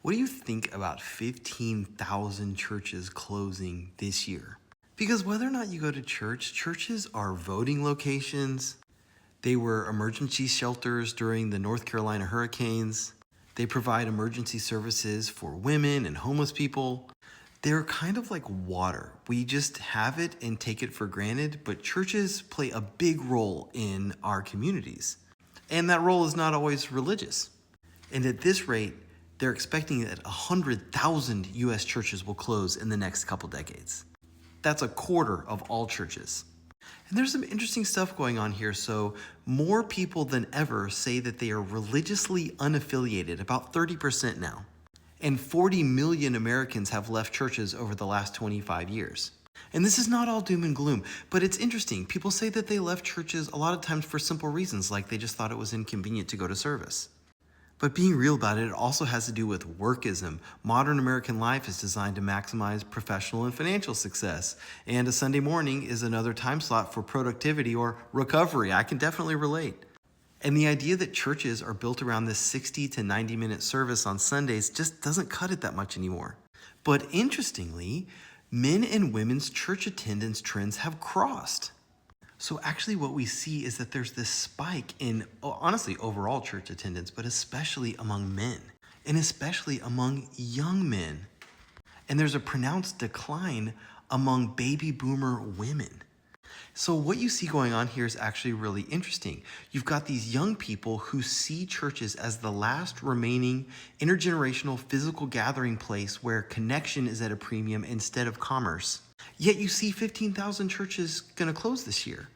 What do you think about 15,000 churches closing this year? Because whether or not you go to church, churches are voting locations. They were emergency shelters during the North Carolina hurricanes. They provide emergency services for women and homeless people. They're kind of like water. We just have it and take it for granted, but churches play a big role in our communities. And that role is not always religious. And at this rate, they're expecting that 100,000 U.S. churches will close in the next couple decades. That's a quarter of all churches. And there's some interesting stuff going on here. So more people than ever say that they are religiously unaffiliated, about 30% now. And 40 million Americans have left churches over the last 25 years. And this is not all doom and gloom, but it's interesting. People say that they left churches a lot of times for simple reasons, like they just thought it was inconvenient to go to service. But being real about it also has to do with workism. Modern American life is designed to maximize professional and financial success. And a Sunday morning is another time slot for productivity or recovery. I can definitely relate. And the idea that churches are built around this 60 to 90-minute service on Sundays just doesn't cut it that much anymore. But interestingly, men and women's church attendance trends have crossed. So actually what we see is that there's this spike in, honestly, overall church attendance, but especially among men, and especially among young men. And there's a pronounced decline among baby boomer women. So what you see going on here is actually really interesting. You've got these young people who see churches as the last remaining intergenerational physical gathering place where connection is at a premium instead of commerce. Yet you see 15,000 churches going to close this year.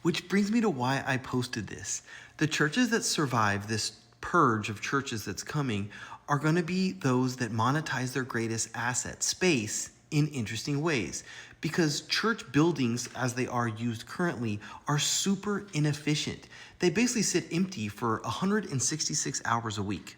Which brings me to why I posted this. The churches that survive this purge of churches that's coming are going to be those that monetize their greatest asset, space, in interesting ways. Because church buildings, as they are used currently, are super inefficient. They basically sit empty for 166 hours a week.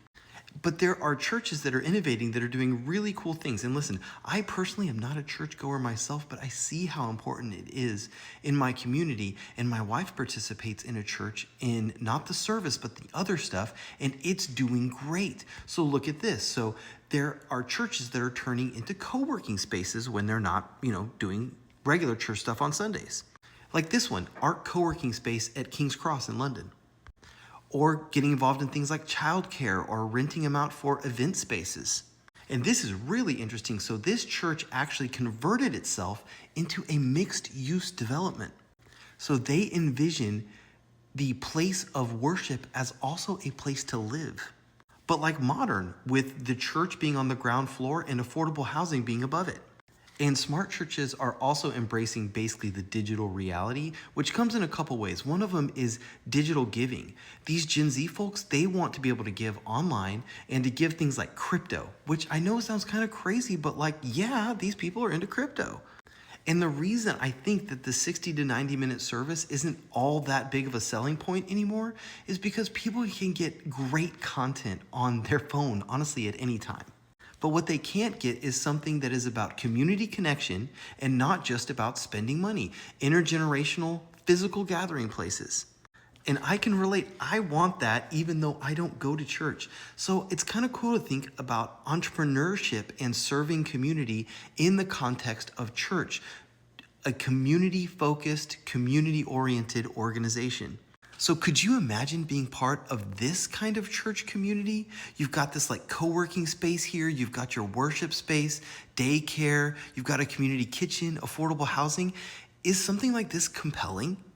But there are churches that are innovating, that are doing really cool things. And listen, I personally am not a churchgoer myself, but I see how important it is in my community. And my wife participates in a church in not the service, but the other stuff, and it's doing great. So look at this. So there are churches that are turning into co-working spaces when they're not, doing regular church stuff on Sundays. Like this one, Arc Co-working Space at King's Cross in London. Or getting involved in things like childcare or renting them out for event spaces. And this is really interesting. So this church actually converted itself into a mixed-use development. So they envision the place of worship as also a place to live. But like modern, with the church being on the ground floor and affordable housing being above it. And smart churches are also embracing basically the digital reality, which comes in a couple ways. One of them is digital giving. These Gen Z folks, they want to be able to give online and to give things like crypto, which I know sounds kind of crazy, but yeah, these people are into crypto. And the reason I think that the 60 to 90-minute service isn't all that big of a selling point anymore is because people can get great content on their phone, honestly, at any time. But what they can't get is something that is about community connection and not just about spending money. Intergenerational physical gathering places. And I can relate. I want that even though I don't go to church. So it's kind of cool to think about entrepreneurship and serving community in the context of church. A community-focused, community-oriented organization. So could you imagine being part of this kind of church community? You've got this co-working space here. You've got your worship space, daycare. You've got a community kitchen, affordable housing. Is something like this compelling?